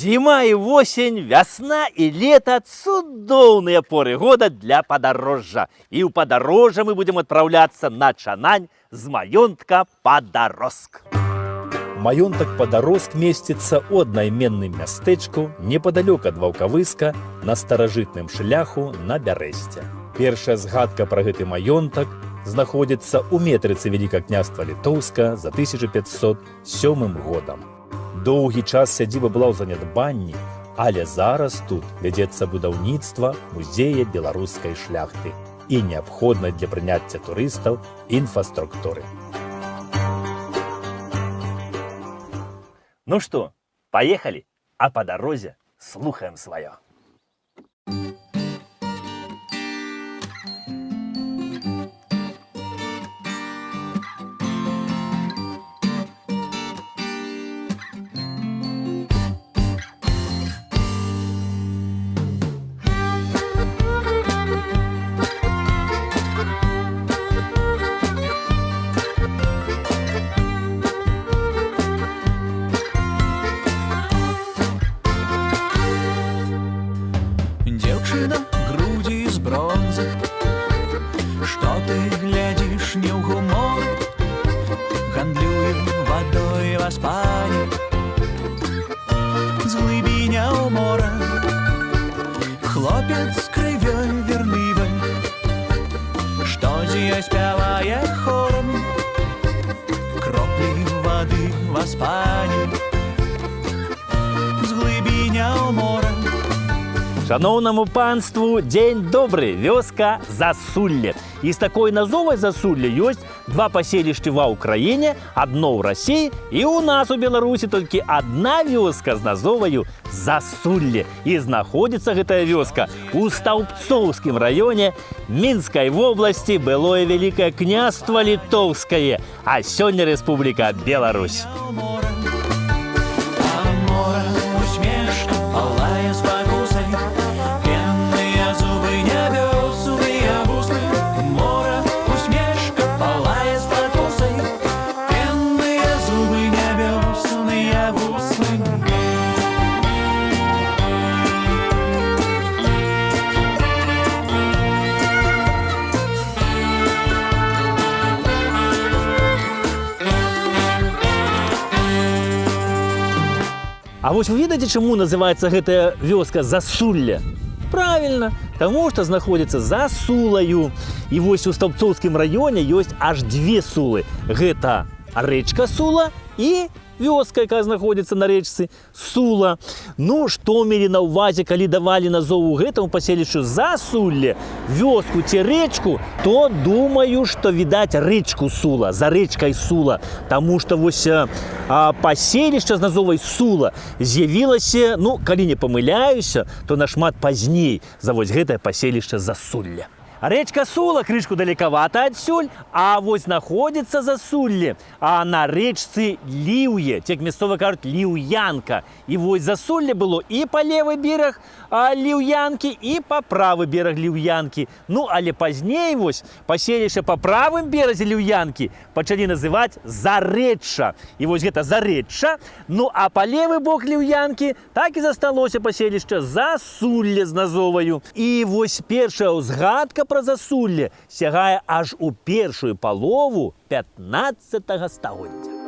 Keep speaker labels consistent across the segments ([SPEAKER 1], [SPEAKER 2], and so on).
[SPEAKER 1] Зима и осень, весна и лето – цудоўныя поры года для подорожжа. И у подорожжа мы будем отправляться на Чанань з маёнтка Падароск.
[SPEAKER 2] Маёнтак Падароск месціцца ў аднайменным мястэчку непадалёк ад Ваўкавыска на старажытным шляху на Бярэсце. Першая згадка пра гэты маёнтак знаходзіцца ў метрыцы Вялікага княства Літоўска за 1507 годам. Доўгі час сядзіба была ў занядбанні, але зараз тут вядзецца будаўніцтва музея беларускай шляхты і неабходнай для прыняцця турыстаў інфраструктуры.
[SPEAKER 1] Ну что, поехали, а по дороге слухаем свое.
[SPEAKER 3] З глыбіня ў мора хлопец з крывёй вернывай, што дзея спявае хорам кроплі вады в аспане. З глыбіня ў мора.
[SPEAKER 1] Шановному панству, дзень добры, вёска Засулле. І з такой назовай Засулле ёсць два паселішчы ва ўкраіне, адно ў Расіі і ў нас у Беларусі толькі адна вёска з назоваю Засулле. І знаходзіцца гэтая вёска ў Стаўбцоўскім раёне Мінскай вобласці, былое Вялікае княства Літоўскае, а сёння Рэспубліка Беларусь. А вось вы ведаеце, чаму называецца гэтая вёска Засулле? Правильно, таму што знаходзіцца за Сулаю. І вось у Стаўбцоўскім раёне ёсць аж две Сулы. Гэта рэчка Сула і вёска, якая знаходзіцца на рэчцы Сула. Ну, што мелі на ўвазе, калі давалі назову гэтаму паселішчу Засулле, вёску ці рэчку, то думаю, што відаць рэчку Сула, за рэчкай Сула. Таму што вось паселішча з назовай Сула з'явілася, ну, калі не памыляюся, то нашмат пазней за вось гэтае паселішча Засулле. Рэчка Сула крышку далекавата адсюль, а вось знаходзіцца Засулле, а на рэчцы Ліўе, як мясцовы кажуць, Ліўянка. І вось Засулле было і па левы бераг Ліўянкі, і па правы бераг Ліўянкі. Ну, але пазней вось паселішча па правым беразе Ліўянкі пачалі называць Зарэчча. І вось гэта Зарэчча. Ну, а па левы бок Ліўянкі так і засталося паселішча Засулле з назоваю. І вось першая ўзгадка пра Засулле сягае аж у першую палову 15-го стагоддзя.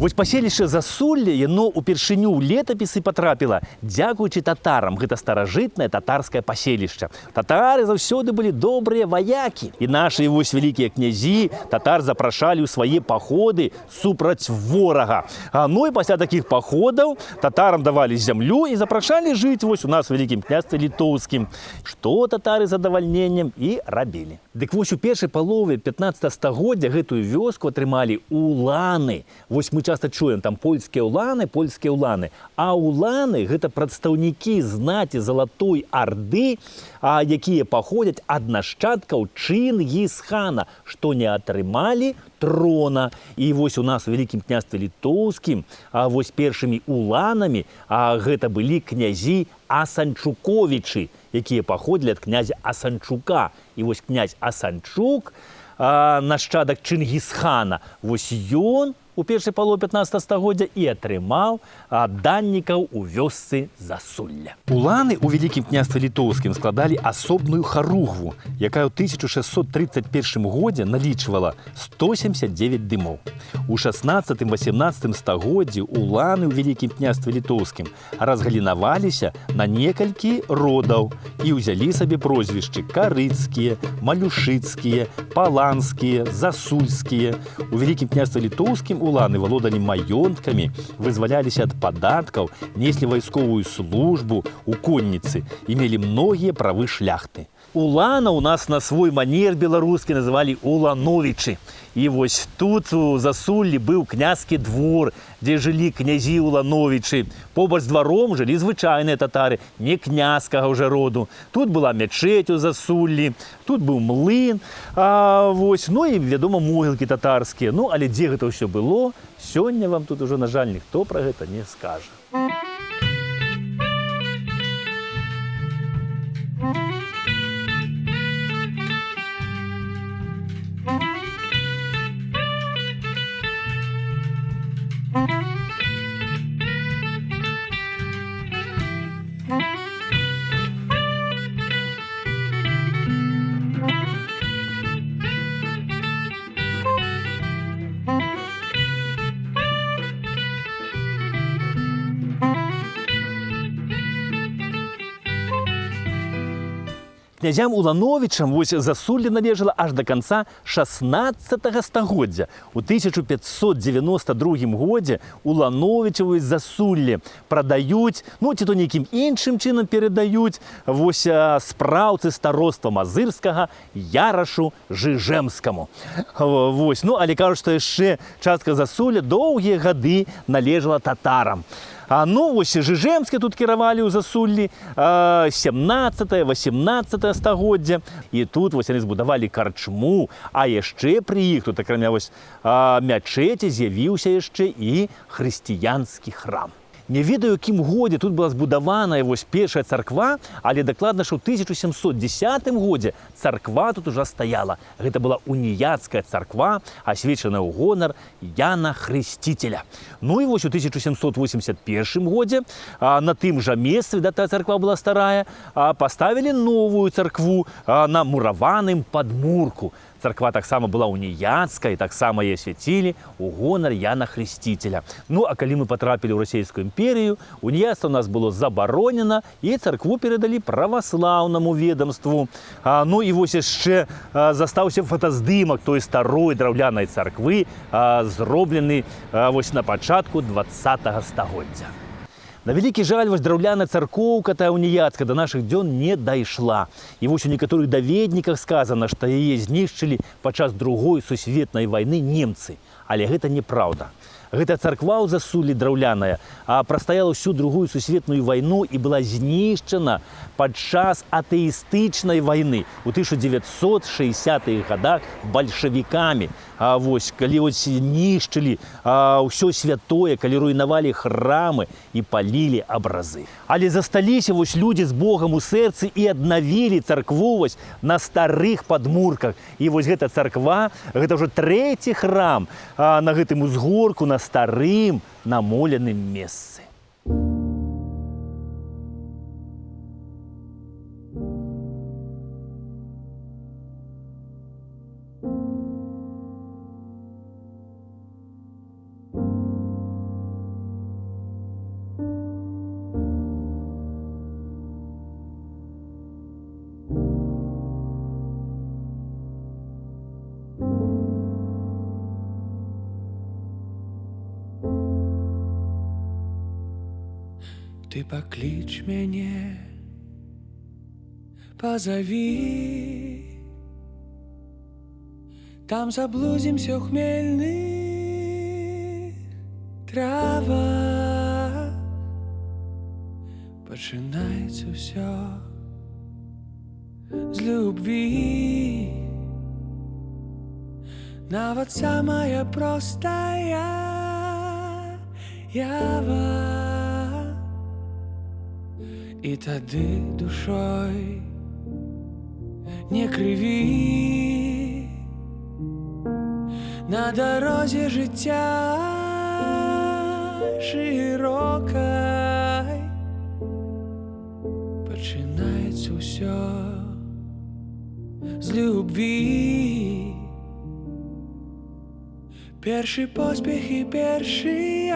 [SPEAKER 1] Вось паселішча Засулле, яно упершыню ў летапісы патрапіла дзякуючы татарам. Гэта старажытнае татарскае паселішча. Татары заўсёды былі добрыя ваякі. І нашы вось вялікія князі татар запрашалі ў свае паходы супраць ворага. Ну і пасля такіх паходаў татарам давалі зямлю і запрашалі жыць вось у нас у Вялікім княстве Літоўскім. Што татары з задавальненнем і рабілі. Дык вось у першай палове 15 стагоддзя гэтую вёску атрымалі уланы. Вось мы часта чуем там польскія ўланы, а ўланы гэта прадстаўнікі знаці Залатой Арды, якія паходзяць ад нашчадкаў Чынгісхана, што не атрымалі трона. І вось у нас у Вялікім княстве літоўскім вось першымі уланамі гэта былі князі Асанчуковічы, якія паходзілі ад князя Асанчука. І вось князь Асанчук, нашчадак Чынгісхана, вось ён у першай палове 15 стагоддзя і атрымаў даннікаў у вёсцы Засулля. Уланы ў Вялікім княстве літоўскім складалі асобную харугву, якая ў 1631 годзе налічвала 179 дымоў. У 16-18 стагоддзі уланы ў Вялікім княстве літоўскім разгалінаваліся на некалькі родаў і ўзялі сабе прозвішчы карыцкія, малюшыцкія, паланскія, засульскія. У Вялікім княстве літоўскім уланы валодалі маёнткамі, вызваляліся ад падаткаў, неслі вайсковую службу у конніцы і мелі многія правы шляхты. Улана у нас на свой манер беларускі называлі Улановічы. І вось тут у Засуллі быў княскі двор, дзе жылі князі Улановічы. Побач з дваром жылі звычайныя татары, не княскага ўжо роду. Тут была мячэць у Засуллі, тут быў млын, ну і, вядома, могілкі татарскія. Ну, але дзе гэта ўсё было, сёння вам тут ужо, на жаль, ніхто пра гэта не скажа. Князям Улановічам вось Засулле належала аж до конца 16 стагоддзя. У 1592 годзе Улановічаву з Засулле прадаюць, ну ці то нейкім іншым чынам перадаюць вось спраўцы староства мазырскага Ярашу Жыжэмскаму. Вось, ну але кажуць, што яшчэ частка Засулля доўгія гады належала татарам. Ну, вось Жыжэмскія тут кіравалі ў Засуллі 17-18 стагоддзя. І тут вось яны збудавалі карчму, а яшчэ пры іх тут, акрамя вось мячэці, з'явіўся яшчэ і хрысціянскі храм. Не ведаю, у якім годзе тут была збудаваная вось першая царква, але дакладна, што ў 1710 годзе царква тут ужо стаяла. Гэта была уніяцкая царква, асвечаная ў гонар Яна Хрысціцеля. Ну і вось у 1781 годзе на тым жа месцы, де та царква была старая, паставілі новую царкву на мураваным падмурку. Царква таксама была уніяцкая, таксама яе свяцілі ў гонар Яна Хрысціцеля. Ну, а калі мы патрапілі ў Расійскую імперію, уніяцтва у нас было забаронена, і царкву перадалі праваслаўнаму ведамству. Ну, і вось яшчэ застаўся фотаздымак той старой драўлянай царквы, зроблены вось на пачатку 20-го стагоддзя. На вялікі жаль, вось драўляная царкоўка тая уніяцкая да нашых дзён не дайшла. І вось у некаторых даведніках сказана, што яе знішчылі падчас Другой сусветнай вайны немцы. Але гэта неправда. Гэта царква ў Засуллі драўляная прастаяла ўсю Другую сусветную вайну і была знішчана падчас атэістычнай вайны у 1960-х гадах бальшавікамі. Вось, калі вось нішчылі ўсё святое, калі руйнавалі храмы і палілі абразы. Але засталіся вось людзі з Богам у сэрцы і аднавілі царкву вось на старых падмурках. І вось гэта царква, гэта ўжо трэці храм на гэтым узгорку, на старым намоленым месцы.
[SPEAKER 3] Ты пакліч мяне, пазаві, там заблудзімся ў хмельных трава, починається все з любви. Нават самая простая ява, і тады душой не криві. На дорозі життя широкой починається все з любви. Перші поспіхи, перші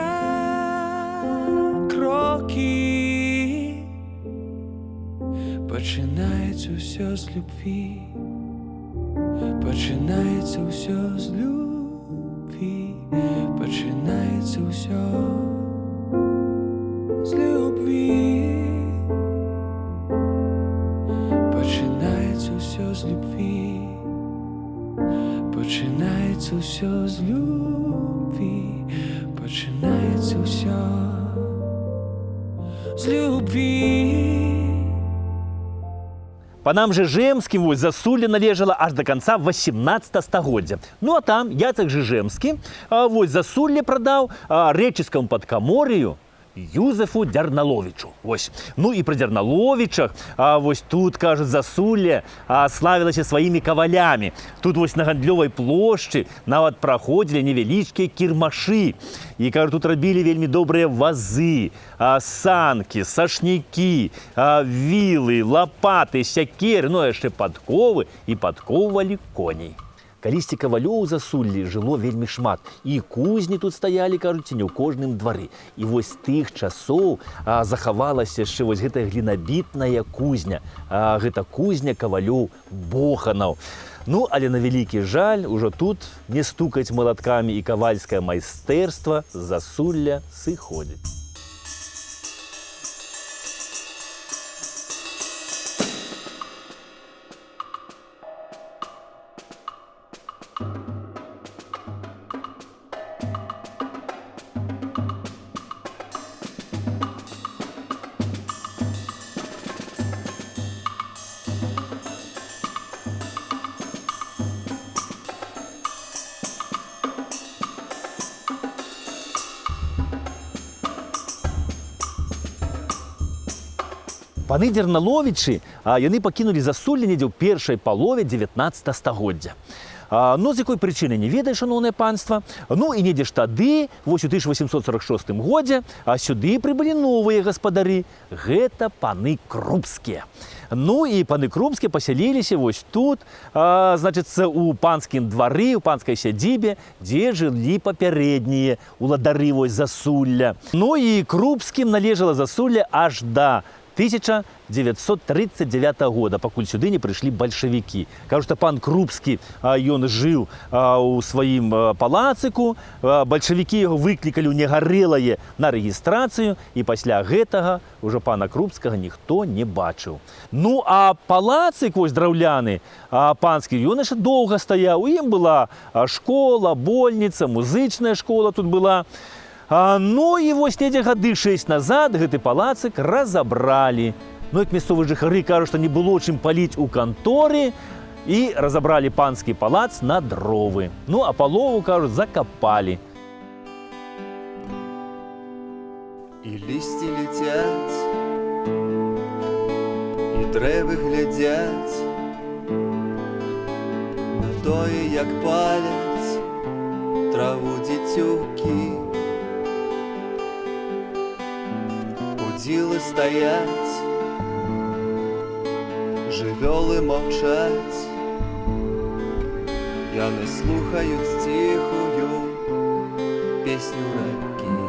[SPEAKER 3] кроки, починається все з любви. Починається все з любви. Починається все з любви. Починається все з любви. Починається все з любви. Починається все з любви.
[SPEAKER 1] Панам Жижемскім вось Засулле належала аж до конца 18 стагоддзя. Ну а там Яцек Жижемскі вось Засулле прадаў рэчыцкаму падкамор'ю Юзефу Дзярналовічу. Вось. Ну і пра Дзярналовічах вось тут, кажуць, Засулле славілася сваімі кавалямі. Тут вось на гандлёвай плошчы нават праходзілі невялічкія кірмашы. І, кажуць, тут рабілі вельмі добрыя вазы, санкі, сашнікі, вілы, лапаты, сякеры, ну а яшчэ падковы і падкоўвалі коней. Калісьці кавалёў у Засуллі жыло вельмі шмат. І кузні тут стаялі, кажуць, не ў кожным двары. І вось тых часоў захавалася яшчэ вось гэтая глінабітная кузня. Гэта кузня кавалёў Боханаў. Ну, але на вялікі жаль, ужо тут не стукаць малаткамі і кавальскае майстэрства з Засулля сыходзіць. Паны Дзярналовічы, яны пакінулі Засулле недзе ў першай палове 19 стагоддзя. Ну, з якой прычыны не ведае, шаноўнае панства. Ну, і недзе ж тады, вось у 1846 годзе, сюды прыбылі новыя гаспадары. Гэта паны Крупскія. Ну, і паны Крупскія пасяліліся вось тут, значыцца, у панскім двары, у панскай сядзібе, дзе жылі папярэднія уладары вось Засулля. Ну, і Крупскім належала Засулля аж да 1939 года, пакуль сюды не прыйшлі бальшавікі. Кажуць, што пан Крупскі, ён жыў у сваім палацыку, бальшавікі яго выклікалі ў Негарэлае на рэгістрацыю, і пасля гэтага ўжо пана Крупскага ніхто не бачыў. Ну, а палацык вось драўляны, панскі, ён яшчэ доўга стаяў. У ім была школа, больніца, музычная школа тут была. Ну і вось недзе гады 6 назад гэты палацык разабралі. Ну, як мясцовыя жыхары кажуць, што не было чым паліць у канторы, і разабралі панскі палац на дровы. Ну, а палову, кажуць, закапалі.
[SPEAKER 4] І лісці летяць, і дрэвы глядзяць на тое, як паляць траву дзіцюкі. Удзілы стаяць, жывёлы маўчаць, яны слухаюць ціхую песню ракі.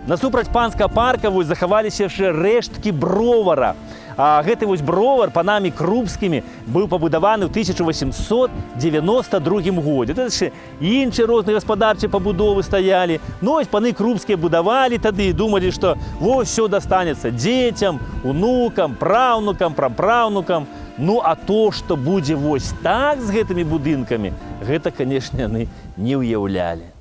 [SPEAKER 1] Насупраць панскага парка вось захаваліся яшчэ рэшткі бровара. Гэты вось бровар панамі Крупскімі быў пабудаваны ў 1892 годзе. Тут яшчэ іншыя розныя гаспадарчыя пабудовы стаялі. Ну, ось паны Крупскія будавалі тады і думалі, што вось усё дастанецца дзецям, унукам, праўнукам, прапраўнукам. Ну а то, што будзе вось так з гэтымі будынкамі, гэта, канешне, яны не ўяўлялі.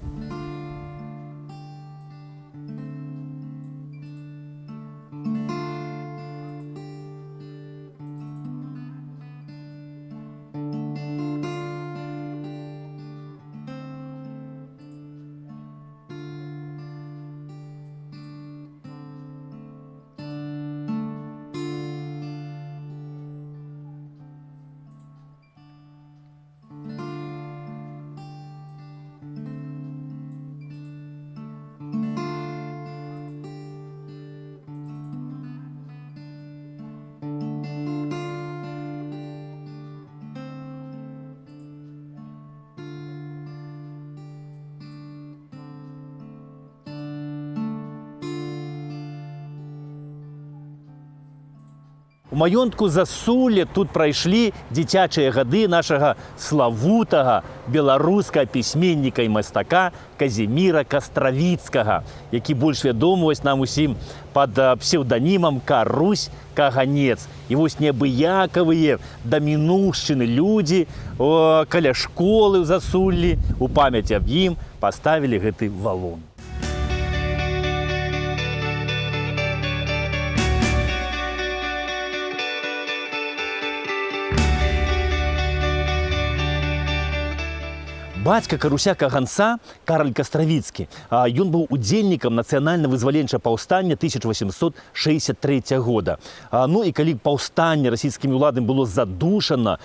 [SPEAKER 1] У маёнтку Засулле тут прайшлі дзіцячыя гады нашага славутага беларускага пісьменніка і мастака Казіміра Кастравіцкага, які больш вядомы нам усім пад псеўданімам Карусь Каганец. І вось неабыякавыя дамінушчыны людзі каля школы ў Засуллі у памяць аб ім паставілі гэты валун. Бацька Каруся Каганца, Караль Кастравіцкі, ён быў удзельнікам нацыянальна-вызваленчага паўстання 1863 года. Ну і калі паўстанне расійскімі ўладамі было задушана,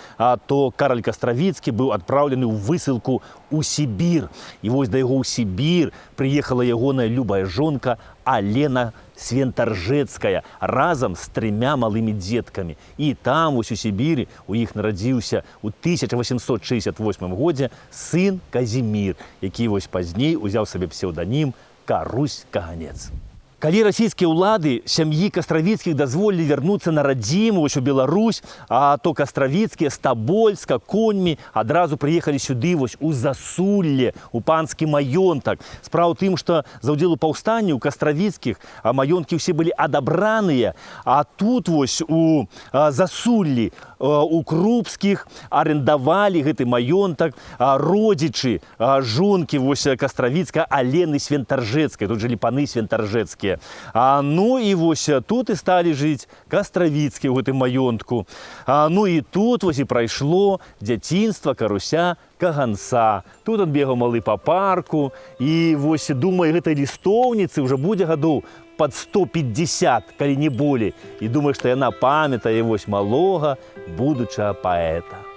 [SPEAKER 1] то Караль Кастравіцкі быў адпраўлены ў высылку ў Сібір. І вось да яго ў Сібір прыехала ягоная любая жонка Алена Свентаржэцкая разам з 3 малымі дзеткамі. І там, вось у Сібіры, у іх нарадзіўся ў 1868 годзе сын Казімір, які вось пазней узяў сабе псеўданім Карусь Каганец. Калі расійскія ўлады сям'і Кастравіцкіх дазволілі вярнуцца на радзіму, вось у Беларусь, то Кастравіцкія з Табольска коньмі адразу прыехалі сюды, вось у Засулле, у панскі маёнтак. Справа ў тым, што за ўдзел у паўстанні у Кастравіцкіх маёнткі ўсе былі адабраныя, а тут вось у Засуллі у Крупскіх арендавалі гэты маёнтак родзічы жонкі вось Кастравіцкага Алены Свентаржэцкай. Тут жылі паны Свентаржэцкія. Ну і вось тут і сталі жыць Кастравіцкія ў гэтым маёнтку. Ну і тут вось і прайшло дзяцінства Каруся Каганца. Тут ён бегаў малы па парку і вось думае, гэтай лістоўніцы ўжо будзе гадоў пад 150, калі не болей. І думаю, што яна памятае вось малога будучага паэта.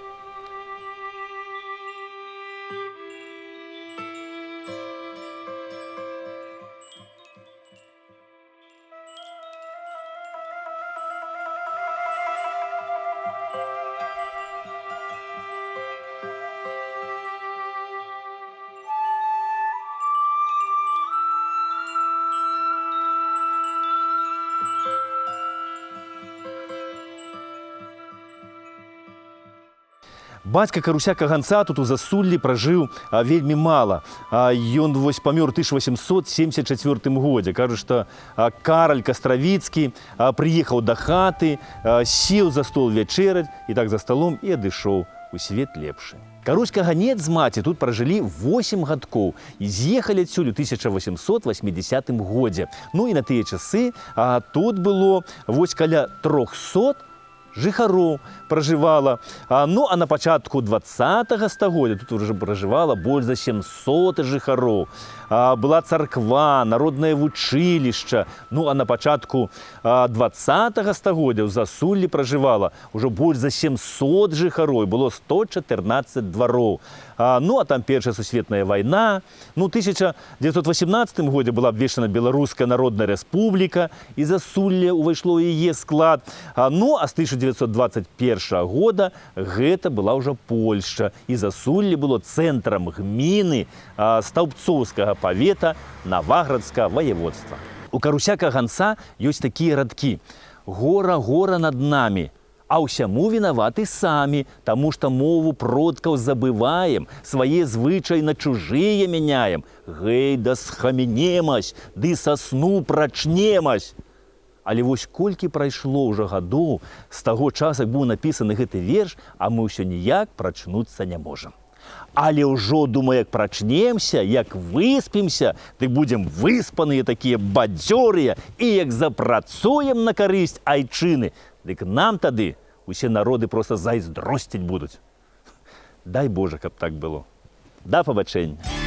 [SPEAKER 1] Бацька Каруся Каганца тут у Засуллі пражыў вельмі мала. Ён вось памёр у 1874 годзе. Кажуць, што Караль Кастравіцкі прыехаў да хаты, сеў за стол вечераць і так за столом і адышоў у свет лепшы. Карусь Каганец з маці тут пражылі 8 гадкоў і з'ехалі адсюль у 1880 годзе. Ну і на тыя часы тут было вось каля 300 жыхароў пражывала. Ну, а на пачатку 20-го стагоддзя тут уже пражывала больш за 700 жыхароў. Была царква, народнае вучылішча. Ну, а на пачатку 20-го стагоддзя ў Засуллі пражывала ўжо больш за 700 жыхароў, было 114 двароў. Ну, а там Першая сусветная вайна. Ну, у 1918 годзе была абвешчана Беларуская народная рэспубліка, і Засулле ўвайшло ў яе склад. Ну, а з 1921 года гэта была ўжо Польшча, і Засулле было цэнтрам гміны Стаўбцоўскага павета Наваградскага ваяводства. У Каруся Каганца ёсць такія радкі: «Гора, гора над нами, а ўсяму вінаваты самі, таму што мову продкаў забываем, свае звычаі на чужыя мяняем. Гэй, да схаменемась, ды са сну прачнемась». Але вось колькі прайшло ўжо гадоў з таго часу, як быў напісаны гэты верш, а мы ўсё ніяк прачнуцца не можам. Але ўжо, думаю, як прачнемся, як выспімся, дык будзем выспаныя такія бадзёрыя, і як запрацуем на карысць айчыны, дык нам тады усе народы проста зайздросціць будуць. Дай Божа, каб так было. Да пабачэння.